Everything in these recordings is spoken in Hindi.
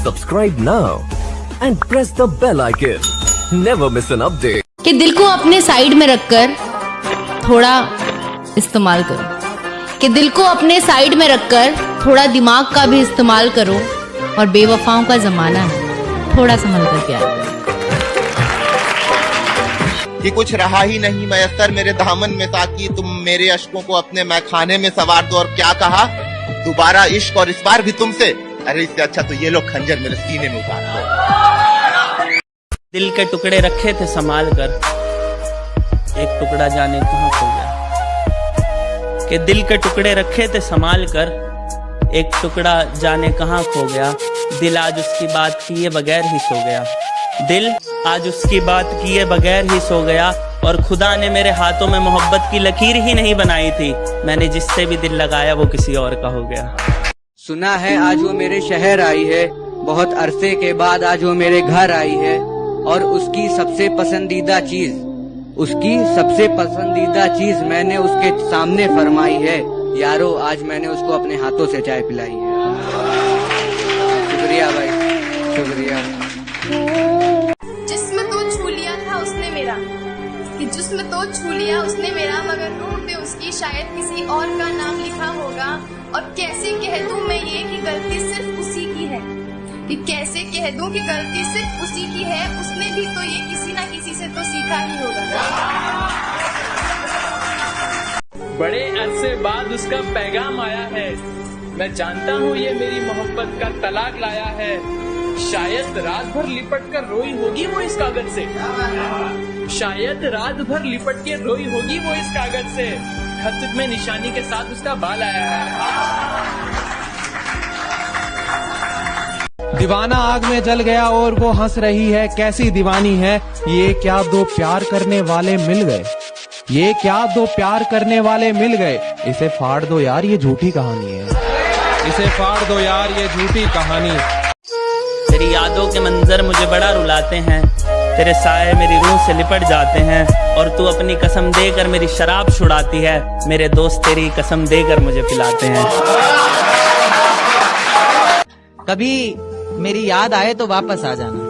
Subscribe now and press the bell icon. Never miss an update. कि दिल को अपने साइड में रखकर थोड़ा इस्तेमाल करो, कि दिल को अपने साइड में रखकर थोड़ा दिमाग का भी इस्तेमाल करो। और बेवफाओं का जमाना है, थोड़ा संभल कर प्यार करो। कि कुछ रहा ही नहीं मयस्सर मेरे दामन में ताकि तुम मेरे अश्कों को अपने मैखाने में सवार दो। और क्या कहा, दोबारा इश्क और इस बार भी तुमसे। अरे इससे अच्छा तो ये लोग खंजर मेरे सीने में उतार दो। दिल के टुकड़े रखे थे संभाल कर, एक टुकड़ा जाने कहाँ खो गया। कि दिल के टुकड़े रखे थे संभाल कर, एक टुकड़ा जाने कहाँ खो गया। दिल आज उसकी बात किए बगैर ही सो गया। दिल आज उसकी बात किए बगैर ही सो गया। और खुदा ने मेरे हाथों में मोहब्बत की लकीर ही नहीं बनाई थी। मैंने जिससे भी दिल लगाया वो किसी और का हो गया। सुना है आज वो मेरे शहर आई है, बहुत अरसे के बाद आज वो मेरे घर आई है। और उसकी सबसे पसंदीदा चीज मैंने उसके सामने फरमाई है। यारो आज मैंने उसको अपने हाथों से चाय पिलाई है। शुक्रिया भाई, शुक्रिया। जिस्म तो छू लिया था उसने मेरा, कि जिस्म तो छू लिया उसने मेरा, मगर रूह पे उसकी शायद किसी और का नाम लिखा होगा। और कैसे कह दूं मैं ये कि गलती सिर्फ उसी की है, कि कैसे कह दूं कि गलती सिर्फ उसी की है। उसने भी तो ये किसी ना किसी से तो सीखा ही होगा। बड़े अरसे बाद उसका पैगाम आया है, मैं जानता हूँ ये मेरी मोहब्बत का तलाक लाया है। शायद रात भर लिपट कर रोई होगी वो इस कागज से, शायद रात भर लिपट के रोई होगी वो इस कागज से। खत में निशानी के साथ उसका बाल आया है। दीवाना आग में जल गया और वो हंस रही है, कैसी दीवानी है ये। क्या दो प्यार करने वाले मिल गए, ये क्या दो प्यार करने वाले मिल गए। इसे फाड़ दो यार ये झूठी कहानी है, इसे फाड़ दो यार ये झूठी कहानी। तेरी यादों के मंजर मुझे बड़ा रुलाते हैं, तेरे साए मेरी रूह से लिपट जाते हैं। और तू अपनी कसम देकर मेरी शराब छुड़ाती है, मेरे दोस्त तेरी कसम देकर मुझे पिलाते हैं। कभी मेरी याद आए तो वापस आ जाना,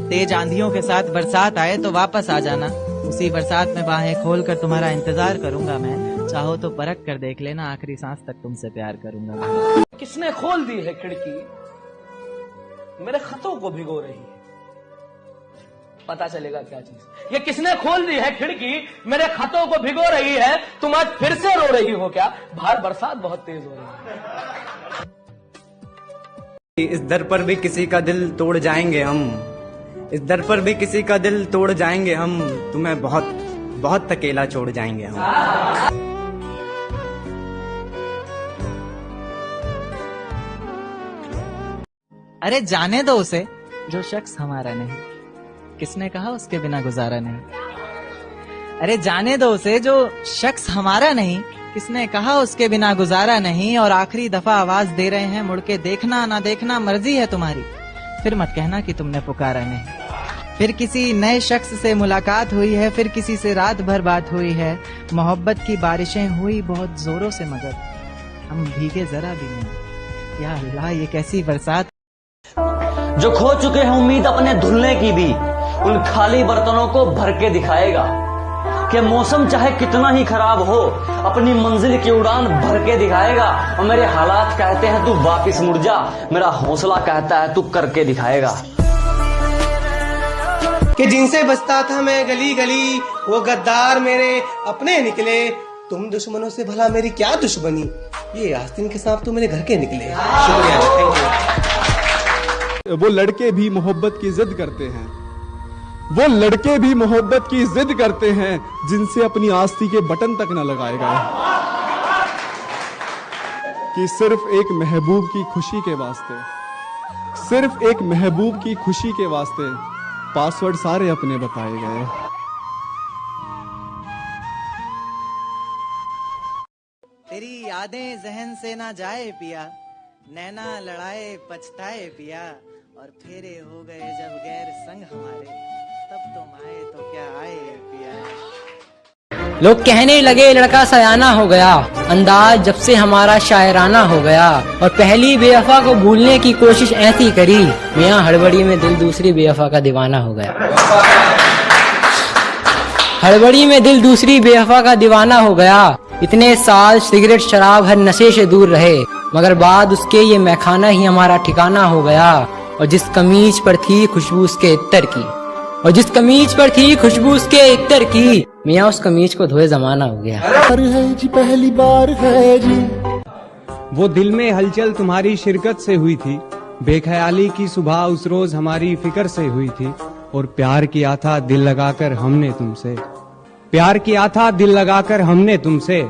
तेज आंधियों के साथ बरसात आए तो वापस आ जाना। उसी बरसात में बाहें खोलकर तुम्हारा इंतजार करूंगा मैं। चाहो तो परख कर देख लेना, आखिरी सांस तक तुमसे प्यार करूंगा मैं। किसने खोल दी है खिड़की, मेरे खतों को भिगो रही है। पता चलेगा क्या चीज। ये किसने खोल दी है खिड़की, मेरे खतों को भिगो रही है। तुम आज फिर से रो रही हो क्या, बाहर बरसात बहुत तेज हो रही है। इस दर पर भी किसी का दिल तोड़ जाएंगे हम, इस दर पर भी किसी का दिल तोड़ जाएंगे हम। तुम्हें बहुत बहुत अकेला छोड़ जाएंगे हम। अरे जाने दो उसे जो शख्स हमारा नहीं, किसने कहा उसके बिना गुजारा नहीं। अरे जाने दो उसे जो शख्स हमारा नहीं, किसने कहा उसके बिना गुजारा नहीं। और आखिरी दफा आवाज दे रहे हैं, मुड़ के देखना ना देखना मर्जी है तुम्हारी। फिर मत कहना कि तुमने पुकारा नहीं। फिर किसी नए शख्स से मुलाकात हुई है, फिर किसी से रात भर बात हुई है। मोहब्बत की बारिशें हुई बहुत जोरों से, मगर हम भीगे जरा भी नहीं। या अल्लाह ये कैसी बरसात। जो खो चुके हैं उम्मीद अपने धुलने की भी, उन खाली बर्तनों को भर के दिखाएगा। कि मौसम चाहे कितना ही खराब हो, अपनी मंजिल की उड़ान भर के दिखाएगा। और मेरे हालात कहते हैं तू वापिस मुड़ जा, मेरा हौसला कहता है तू करके दिखाएगा। कि जिनसे बचता था मैं गली गली, वो गद्दार मेरे अपने निकले। तुम दुश्मनों से भला मेरी क्या दुश्मनी, ये आस्तीन के सांप तो मेरे घर के निकले। शुक्रिया, थैंक यू। वो लड़के भी मोहब्बत की जिद करते हैं, वो लड़के भी मोहब्बत की जिद करते हैं, जिनसे अपनी आस्ती के बटन तक न लगाए गए। कि सिर्फ एक महबूब की खुशी के वास्ते, सिर्फ एक महबूब की खुशी के वास्ते पासवर्ड सारे अपने बताए गए। तेरी यादें जहन से ना जाए पिया, नैना लड़ाए पछताए पिया। और फेरे हो गए जब गैर संग हमारे, तब तुम आए तो क्या आए पिया। लोग कहने लगे लड़का सयाना हो गया, अंदाज जब से हमारा शायराना हो गया। और पहली बेवफा को भूलने की कोशिश ऐसी करी, मियाँ हड़बड़ी में दिल दूसरी बेवफा का दीवाना हो गया। हड़बड़ी में दिल दूसरी बेवफा का दीवाना हो गया। इतने साल सिगरेट शराब हर नशे से दूर रहे, मगर बाद उसके ये मैखाना ही हमारा ठिकाना हो गया। और जिस कमीज पर थी खुशबू उसके इत्तर की, और जिस कमीज पर थी खुशबू उसके इत्तर की, मियाँ उस कमीज को धोए जमाना हो गया। है जी पहली बार है जी। वो दिल में हलचल तुम्हारी शिरकत से हुई थी, बेख्याली की सुबह उस रोज हमारी फिक्र से हुई थी। और प्यार किया था दिल लगाकर हमने तुमसे, प्यार किया था दिल लगाकर हमने तुमसे,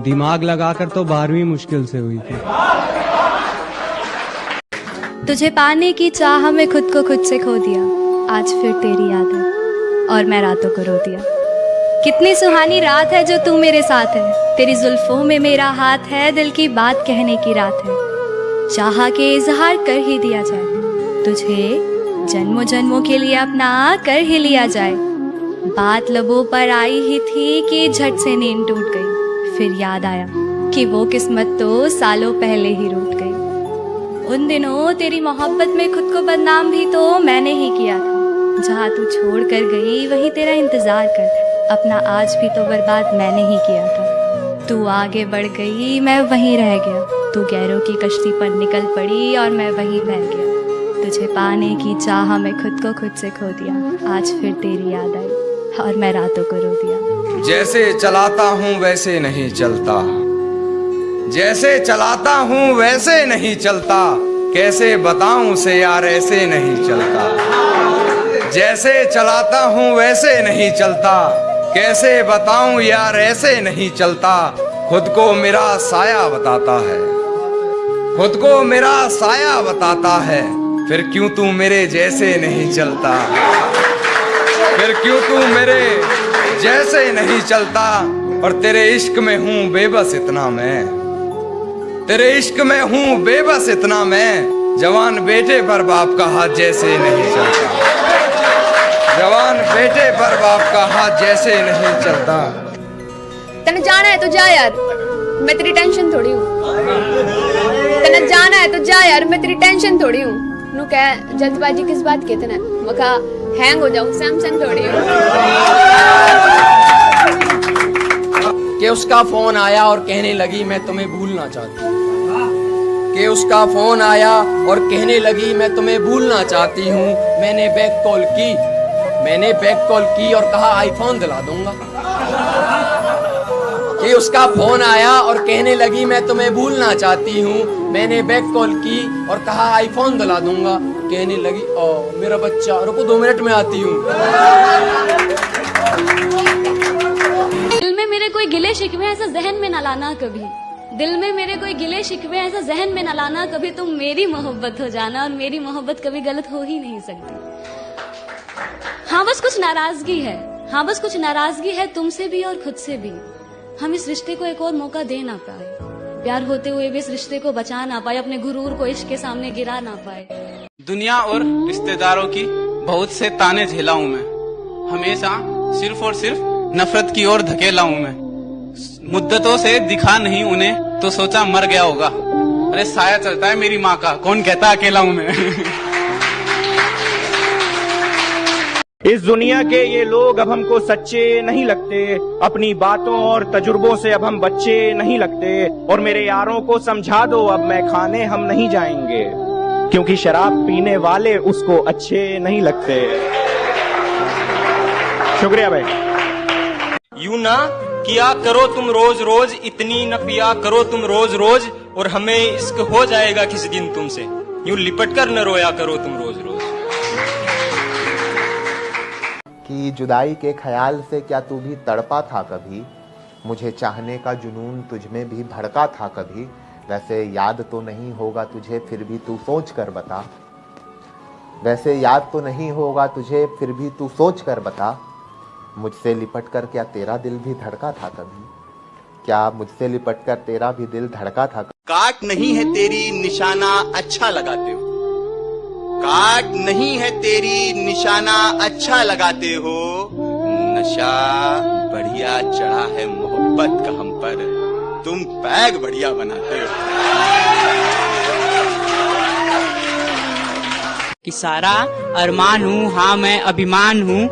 दिमाग लगाकर तो 12वीं मुश्किल से हुई थी। तुझे पाने की चाह में खुद को खुद से खो दिया, आज फिर तेरी याद है और मैं रातों को रो दिया। कितनी सुहानी रात है जो तू मेरे साथ है, तेरी जुल्फों में मेरा हाथ है, दिल की बात कहने की रात है। चाहा के इजहार कर ही दिया जाए, तुझे जन्मों जन्मों के लिए अपना कर ही लिया जाए। बात लबों पर आई ही थी कि झट से नींद टूट गई, फिर याद आया कि वो किस्मत तो सालों पहले ही रूठ गई। उन दिनों तेरी मोहब्बत में खुद को बदनाम भी तो मैंने ही किया था। जहाँ तू छोड़ कर गई वहीं तेरा इंतजार कर, अपना आज भी तो बर्बाद मैंने ही किया था। तू आगे बढ़ गई मैं वहीं रह गया, तू गैरों की कश्ती पर निकल पड़ी और मैं वहीं बह गया। तुझे पाने की चाह में खुद को खुद से खो दिया, आज फिर तेरी याद आई और मैं रातों को रो दिया। जैसे चलाता हूँ वैसे नहीं चलता, जैसे चलाता हूँ वैसे नहीं चलता, कैसे बताऊं उसे यार ऐसे नहीं चलता। जैसे चलाता हूँ वैसे नहीं चलता, कैसे बताऊं यार ऐसे नहीं चलता। खुद को मेरा साया बताता है, खुद को मेरा साया बताता है, फिर क्यों तू मेरे जैसे नहीं चलता, फिर क्यों तू मेरे जैसे नहीं चलता। और तेरे इश्क में हूँ बेबस इतना मैं, तेरे इश्क में हूँ बेबस इतना मैं, जवान बेटे पर बाप का हाथ जैसे नहीं चलता, जवान बेटे पर बाप का हाथ जैसे नहीं चलता। तने जाना है तो जा यार, मैं तेरी टेंशन थोड़ी हूँ। तने जाना है तो जा यार, मैं तेरी टेंशन थोड़ी हूँ। नु कह जल्दबाजी किस बात की, तने मका हैंग हो जाऊं, सैमसंग थोड़ी हूँ। कि उसका फोन आया और कहने लगी मैं तुम्हें भूलना चाहती हूँ, कि उसका फोन आया और कहने लगी मैं तुम्हें भूलना चाहती हूँ। मैंने बैक कॉल की, मैंने बैक कॉल की और कहा आईफोन दिला दूंगा। कि उसका फोन आया और कहने लगी मैं तुम्हें भूलना चाहती हूँ। मैंने बैक कॉल की और कहा आईफोन दिला दूंगा। कहने लगी ओ मेरा बच्चा रुको 2 मिनट में आती हूँ। दिल में मेरे कोई गिले शिकवे ऐसा जहन में न लाना कभी, दिल में मेरे कोई गिले शिकवे ऐसा जहन में न लाना कभी। तुम मेरी मोहब्बत हो जाना और मेरी मोहब्बत कभी गलत हो ही नहीं सकती। हाँ बस कुछ नाराजगी है, हाँ बस कुछ नाराजगी है तुमसे भी और खुद से भी। हम इस रिश्ते को एक और मौका दे ना पाए, प्यार होते हुए भी इस रिश्ते को बचा ना पाए, अपने गुरूर को इश्क के सामने गिरा ना पाए। दुनिया और रिश्तेदारों की बहुत से ताने झेला हूँ मैं, हमेशा सिर्फ और सिर्फ नफरत की ओर धकेला हूँ मैं। मुद्दतों से दिखा नहीं उन्हें तो सोचा मर गया होगा। अरे साया चलता है मेरी माँ का, कौन कहता अकेला हूँ मैं। इस दुनिया के ये लोग अब हमको सच्चे नहीं लगते, अपनी बातों और तजुर्बों से अब हम बच्चे नहीं लगते। और मेरे यारों को समझा दो अब मैं खाने हम नहीं जाएंगे, क्योंकि शराब पीने वाले उसको अच्छे नहीं लगते। शुक्रिया भाई। यूं ना किया करो तुम रोज रोज, इतनी न पिया करो तुम रोज रोज, और हमें इश्क हो जाएगा किसी दिन तुमसे। यूं लिपट कर न रोया करो तुम रोज रोज। कि जुदाई के ख्याल से क्या तू भी तड़पा था कभी, मुझे चाहने का जुनून तुझमें भी भड़का था कभी। वैसे याद तो नहीं होगा तुझे फिर भी तू सोच कर बता, वैसे याद तो नहीं होगा तुझे फिर भी तू सोच कर बता। मुझसे लिपट कर क्या तेरा दिल भी धड़का था कभी, क्या मुझसे लिपट कर तेरा भी दिल धड़का था कभी। काट नहीं है तेरी निशाना अच्छा लगाते हो, काट नहीं है तेरी निशाना अच्छा लगाते हो। नशा बढ़िया दिया चढ़ा है मोहब्बत का हम पर, तुम पैग बढ़िया बनाते हो। कि सारा अरमान हूँ, हाँ मैं अभिमान हूँ,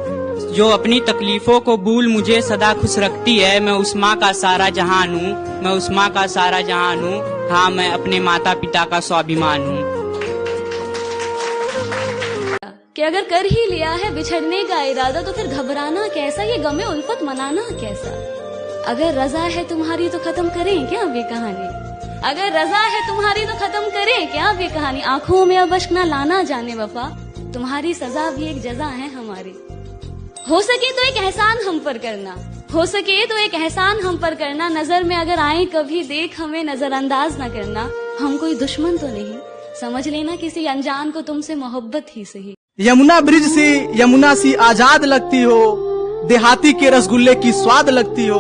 जो अपनी तकलीफों को भूल मुझे सदा खुश रखती है। मैं उस माँ का सारा जहान हूँ, मैं उस माँ का सारा जहान हूँ, हाँ मैं अपने माता पिता का स्वाभिमान हूँ। कि अगर कर ही लिया है बिछड़ने का इरादा तो फिर घबराना कैसा, ये गमे उल्फत मनाना कैसा। अगर रजा है तुम्हारी तो खत्म करें क्या अब ये कहानी, अगर रजा है तुम्हारी तो खत्म करें क्या अब ये कहानी। आंखों में अब अश्क ना लाना जाने वफा, तुम्हारी सजा भी एक जजा है हमारी। हो सके तो एक एहसान हम पर करना, हो सके तो एक एहसान हम पर करना, नजर में अगर आए कभी देख हमें नजरअंदाज न करना। हम कोई दुश्मन तो नहीं, समझ लेना किसी अनजान को तुमसे मोहब्बत ही सही। यमुना ब्रिज से यमुना सी आजाद लगती हो, देहाती के रसगुल्ले की स्वाद लगती हो।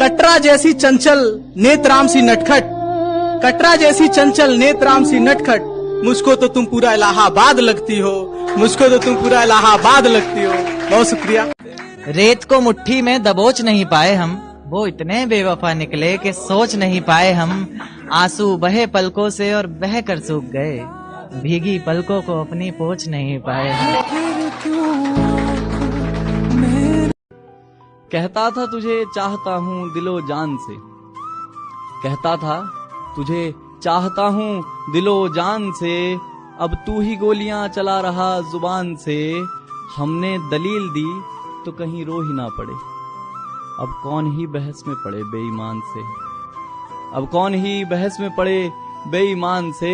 कटरा जैसी चंचल नेत्राम सी नटखट, कटरा जैसी चंचल नेत्राम सी नटखट, मुझको तो तुम पूरा इलाहाबाद लगती हो, मुझको तो तुम पूरा इलाहाबाद लगती हो। बहुत शुक्रिया। रेत को मुट्ठी में दबोच नहीं पाए हम, वो इतने बेवफा निकले कि सोच नहीं पाए हम। आंसू बहे पलकों से और बह कर सूख गए, भीगी पलकों को अपनी पोंछ नहीं पाए हम। कहता था तुझे चाहता हूँ दिलो जान से, कहता था तुझे चाहता हूँ दिलो जान से, अब तू ही गोलियां चला रहा जुबान से। हमने दलील दी तो कहीं रो ही ना पड़े, अब कौन ही बहस में पड़े बेईमान से, अब कौन ही बहस में पड़े बेईमान से।